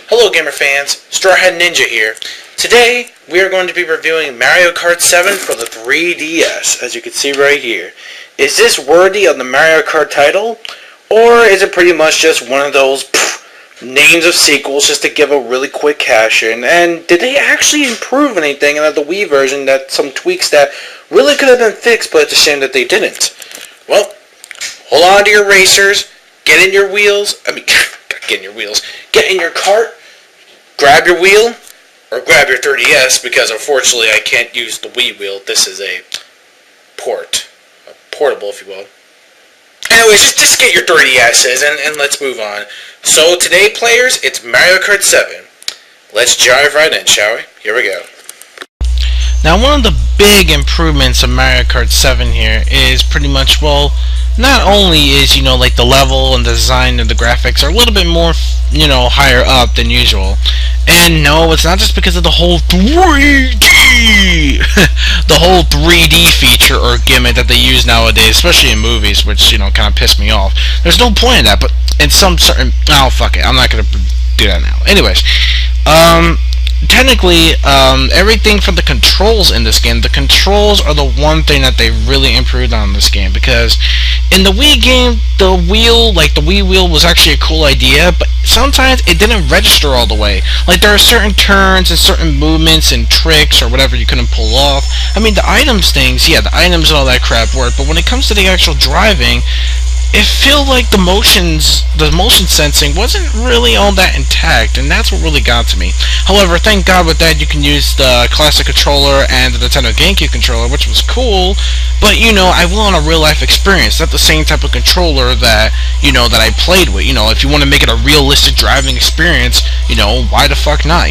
Hello gamer fans, Strawhead Ninja here. Today we are going to be reviewing Mario Kart 7 for the 3DS, as you can see right here. Is this worthy of the Mario Kart title, or is it pretty much just one of those names of sequels just to give a really quick cash in? And did they actually improve anything in the Wii version, that some tweaks that really could have been fixed, but it's a shame that they didn't? Well, hold on to your racers, get in your wheels, get in your cart, grab your wheel, or grab your 3DS, because unfortunately I can't use the Wii wheel. This is a portable, if you will. Anyways, just get your 3DSs and let's move on. So today, players, it's Mario Kart 7. Let's dive right in, shall we? Here we go. Now, one of the big improvements of Mario Kart 7 here is pretty much, well, not only is, like the level and the design and the graphics are a little bit more, higher up than usual. And no, it's not just because of the whole 3D, the whole 3D feature or gimmick that they use nowadays, especially in movies, which, kind of piss me off. There's no point in that, but in some certain, oh, fuck it, I'm not going to do that now. Anyways, technically, everything from the controls in this game, the controls are the one thing that they really improved on in this game, because in the Wii game, the wheel, like the Wii wheel, was actually a cool idea, but sometimes it didn't register all the way. Like, there are certain turns and certain movements and tricks or whatever you couldn't pull off. I mean, the items things, yeah, the items and all that crap work, but when it comes to the actual driving, it felt like the motion sensing wasn't really all that intact, and that's what really got to me. However, thank God with that you can use the classic controller and the Nintendo GameCube controller, which was cool, but I want a real life experience, not the same type of controller that, that I played with. If you want to make it a realistic driving experience, why the fuck not,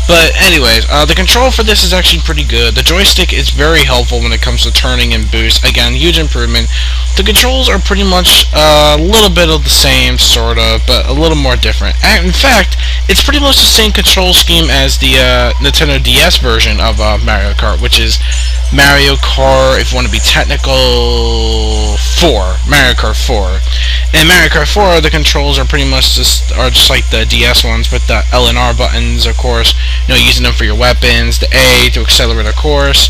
But anyways, the control for this is actually pretty good. The joystick is very helpful when it comes to turning and boost. Again, huge improvement. The controls are pretty much a little bit of the same, sort of, but a little more different. And in fact, it's pretty much the same control scheme as the Nintendo DS version of Mario Kart, which is Mario Kart, if you want to be technical, 4. Mario Kart 4. In Mario Kart 4, the controls are pretty much just like the DS ones, with the L and R buttons, of course. Using them for your weapons, the A to accelerate a course,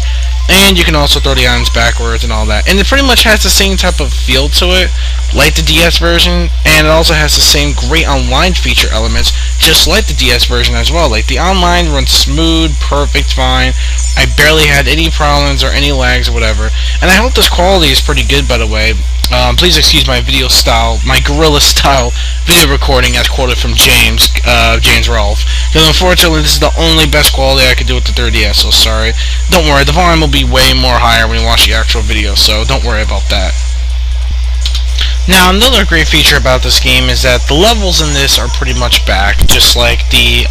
and you can also throw the items backwards and all that. And it pretty much has the same type of feel to it, like the DS version, and it also has the same great online feature elements, just like the DS version as well. Like, the online runs smooth, perfect, fine. I barely had any problems or any lags or whatever. And I hope this quality is pretty good, by the way. Please excuse my video style, my gorilla style video recording as quoted from James Rolfe. Because unfortunately, this is the only best quality I could do with the 3DS, so sorry. Don't worry, the volume will be way more higher when you watch the actual video, so don't worry about that. Now, another great feature about this game is that the levels in this are pretty much back, just like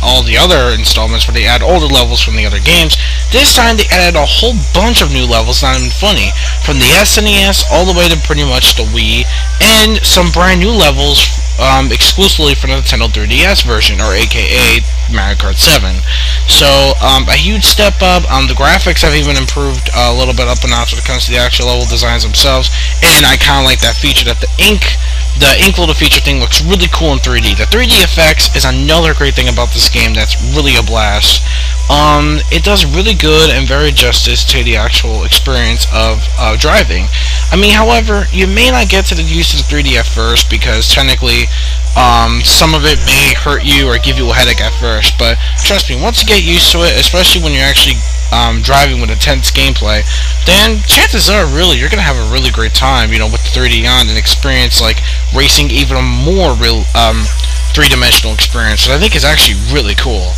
all the other installments where they add older levels from the other games. This time they added a whole bunch of new levels, not even funny, from the SNES all the way to pretty much the Wii, and some brand new levels exclusively for the Nintendo 3DS version, or aka Mario Kart 7. So, a huge step up. The graphics have even improved a little bit up a notch when it comes to the actual level designs themselves, and I kind of like that feature that the ink little feature thing looks really cool in 3D. The 3D effects is another great thing about this game that's really a blast. It does really good and very justice to the actual experience of driving. I mean, however, you may not get to the use of the 3D at first, because technically some of it may hurt you or give you a headache at first, but trust me, once you get used to it, especially when you're actually driving with intense gameplay, then chances are really you're gonna have a really great time, with the 3D on, and experience like racing even a more real three-dimensional experience, which I think is actually really cool.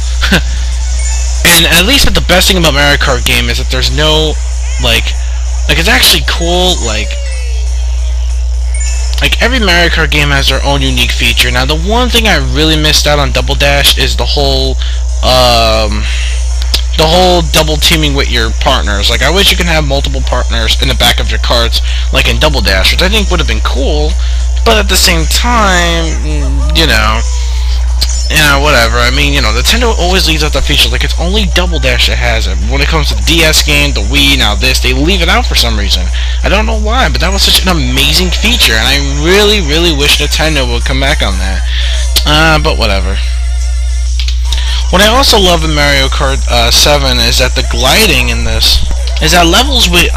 And at least the best thing about Mario Kart game is that there's no like it's actually cool, like every Mario Kart game has their own unique feature. Now, the one thing I really missed out on Double Dash is the whole double teaming with your partners. Like, I wish you could have multiple partners in the back of your carts, like in Double Dash, which I think would have been cool, but at the same time, whatever. I mean, Nintendo always leaves out the feature. Like, it's only Double Dash that has it. When it comes to the DS game, the Wii, now this, they leave it out for some reason. I don't know why, but that was such an amazing feature, and I really, really wish Nintendo would come back on that. But whatever. What I also love in Mario Kart 7 is that the gliding in this is that levels with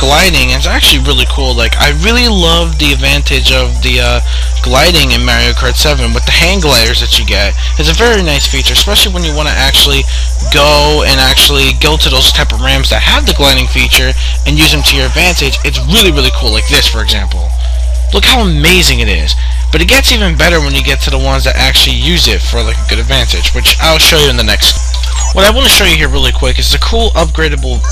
gliding is actually really cool. Like, I really love the advantage of the gliding in Mario Kart 7 with the hang gliders that you get. It's a very nice feature, especially when you want to actually go to those type of ramps that have the gliding feature and use them to your advantage. It's really, really cool. Like this, for example. Look how amazing it is. But it gets even better when you get to the ones that actually use it for like a good advantage, which I'll show you in the next. What I want to show you here really quick is the cool upgradable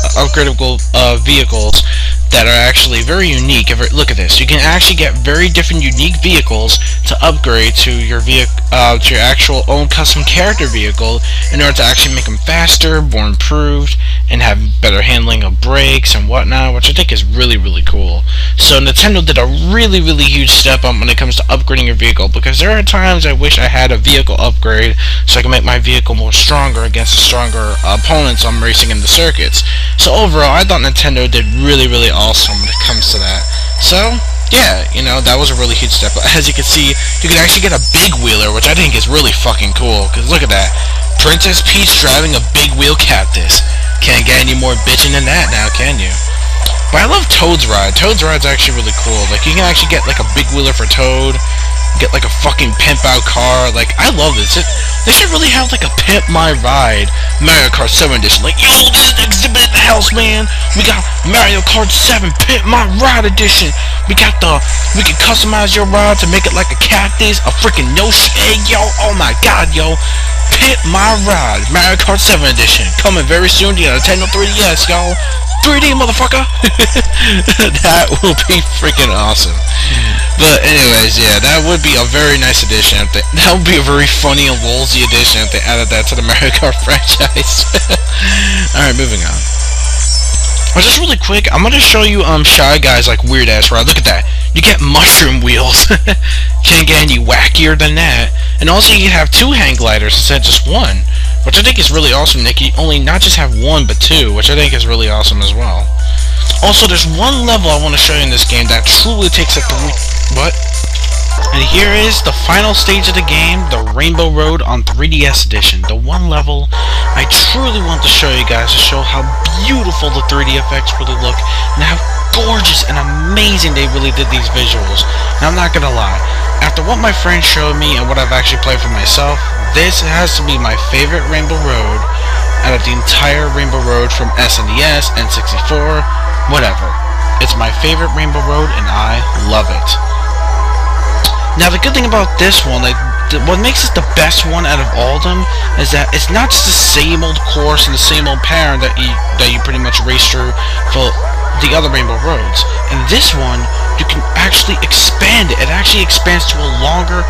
vehicles that are actually very unique. Look at this. You can actually get very different unique vehicles to upgrade to your to your actual own custom character vehicle in order to actually make them faster, more improved, and have better handling of brakes and whatnot, which I think is really, really cool. So Nintendo did a really, really huge step up when it comes to upgrading your vehicle, because there are times I wish I had a vehicle upgrade so I can make my vehicle more stronger against stronger opponents I'm racing in the circuits. So overall, I thought Nintendo did really, really awesome when it comes to that. So yeah, you know, that was a really huge step. As you can see, you can actually get a big wheeler, which I think is really fucking cool, because look at that. Princess Peach driving a big wheel cactus. Can't get any more bitchin' than that now, can you? But I love Toad's Ride. Toad's Ride's actually really cool. Like, you can actually get like a big wheeler for Toad, get like a fucking pimp out car. Like, I love this. They should really have like a Pimp My Ride Mario Kart 7 edition. Like, yo, this is the exhibit in the house, man. We got Mario Kart 7 Pimp My Ride edition. We can customize your ride to make it like a cactus, a freaking Yoshi egg, yo. Oh my god, yo. Pimp My Ride Mario Kart 7 edition. Coming very soon to your Nintendo 3DS, y'all. 3D, motherfucker. That will be freaking awesome. But anyways, yeah, that would be a very nice addition. That would be a very funny and lolsy addition if they added that to the Mario Kart franchise. Alright, moving on. Well, just really quick, I'm gonna show you Shy Guy's like weird ass ride. Look at that. You get mushroom wheels. Can't get any wackier than that. And also you can have 2 hang gliders instead of just 1, which I think is really awesome. Nick, you only not just have 1 but 2, which I think is really awesome as well. Also, there's one level I want to show you in this game that truly takes it through. What? And here is the final stage of the game, the Rainbow Road on 3DS edition. The one level I truly want to show you guys to show how beautiful the 3D effects really look and how gorgeous and amazing they really did these visuals. And I'm not gonna lie, after what my friends showed me and what I've actually played for myself, this has to be my favorite Rainbow Road out of the entire Rainbow Road from SNES, N64, whatever. It's my favorite Rainbow Road and I love it. Now the good thing about this one, what makes it the best one out of all of them, is that it's not just the same old course and the same old pattern that you pretty much race through for the other Rainbow Roads. In this one, you can actually expand it. It actually expands to a longer,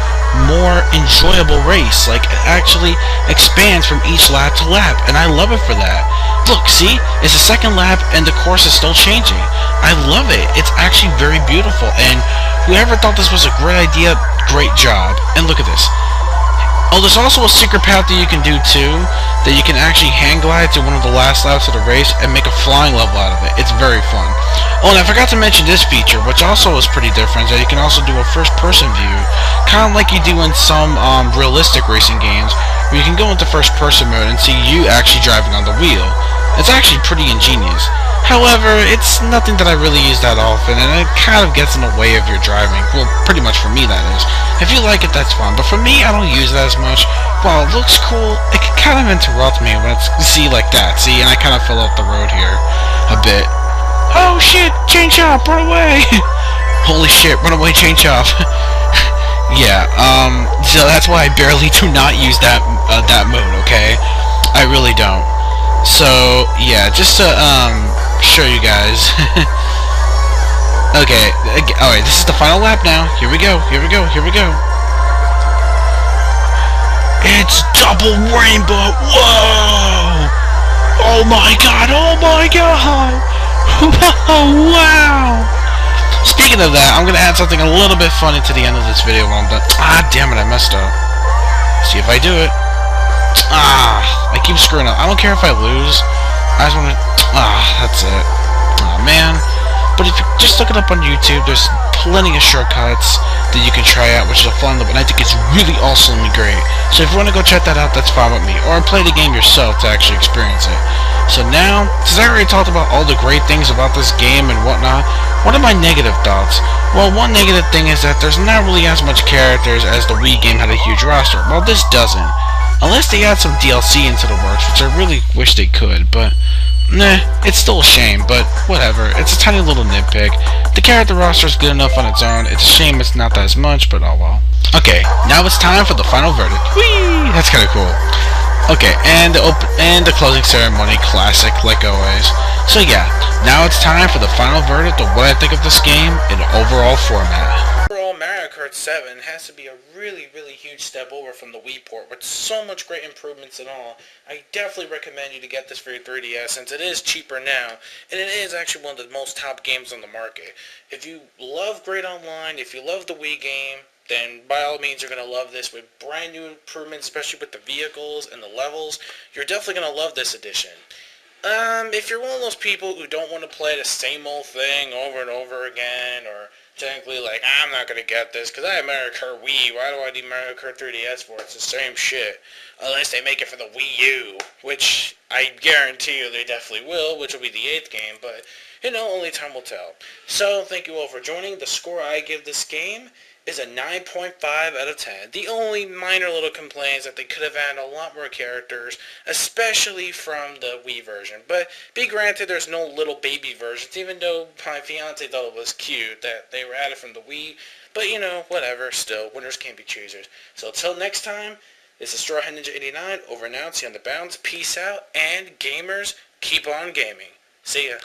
more enjoyable race. Like, it actually expands from each lap to lap, and I love it for that. Look, see? It's the second lap, and the course is still changing. I love it. It's actually very beautiful, and whoever thought this was a great idea, great job. And look at this. Oh, there's also a secret path that you can do too, that you can actually hang glide to one of the last laps of the race and make a flying level out of it. It's very fun. Oh, and I forgot to mention this feature, which also is pretty different, that you can also do a first-person view, kind of like you do in some realistic racing games, where you can go into first-person mode and see you actually driving on the wheel. It's actually pretty ingenious. However, it's nothing that I really use that often, and it kind of gets in the way of your driving. Well, pretty much for me, that is. If you like it, that's fine. But for me, I don't use it as much. While it looks cool, it can kind of interrupt me when it's, see, like that. See, and I kind of fell off the road here a bit. Oh shit, chain chomp, run away! Holy shit, run away, chain chomp. Yeah, so that's why I barely do not use that mode, okay? I really don't. So, yeah, just to, show you guys. Okay, alright, this is the final lap now. Here we go, here we go, here we go. It's double rainbow! Whoa! Oh my god, oh my god! Whoa, wow! Speaking of that, I'm gonna add something a little bit funny to the end of this video when I'm done. Ah, damn it, I messed up. See if I do it. Ah, I keep screwing up. I don't care if I lose. I just wanna... Ah, that's it. Ah, man. But if you just look it up on YouTube, there's plenty of shortcuts that you can try out, which is a fun level, and I think it's really awesomely great. So if you want to go check that out, that's fine with me. Or play the game yourself to actually experience it. So now, since I already talked about all the great things about this game and whatnot, what are my negative thoughts? Well, one negative thing is that there's not really as much characters as the Wii game had a huge roster. Well, this doesn't. Unless they add some DLC into the works, which I really wish they could, but nah, it's still a shame, but whatever. It's a tiny little nitpick. The character roster is good enough on its own. It's a shame it's not that as much, but oh well. Okay, now it's time for the final verdict. Whee! That's kind of cool. Okay, and the closing ceremony, classic, like always. So yeah, now it's time for the final verdict of what I think of this game in overall format. Overall, Mario Kart 7 has to be a really, really huge step over from the Wii port with so much great improvements and all. I definitely recommend you to get this for your 3DS since it is cheaper now, and it is actually one of the most top games on the market. If you love great online, if you love the Wii game, then by all means you're going to love this with brand new improvements, especially with the vehicles and the levels. You're definitely going to love this edition. If you're one of those people who don't want to play the same old thing over and over again, or technically like, I'm not going to get this because I have Mario Kart Wii, why do I need Mario Kart 3DS for? It's the same shit. Unless they make it for the Wii U, which I guarantee you they definitely will, which will be the 8th game, but, you know, only time will tell. So, thank you all for joining. The score I give this game is a 9.5 out of 10. The only minor little complaint is that they could have added a lot more characters, especially from the Wii version. But be granted, there's no little baby versions, even though my fiance thought it was cute that they were added from the Wii. But, you know, whatever, still, winners can't be choosers. So until next time, this is Straw Hat Ninja 89, over and out, see you on the bounds, peace out, and gamers, keep on gaming. See ya.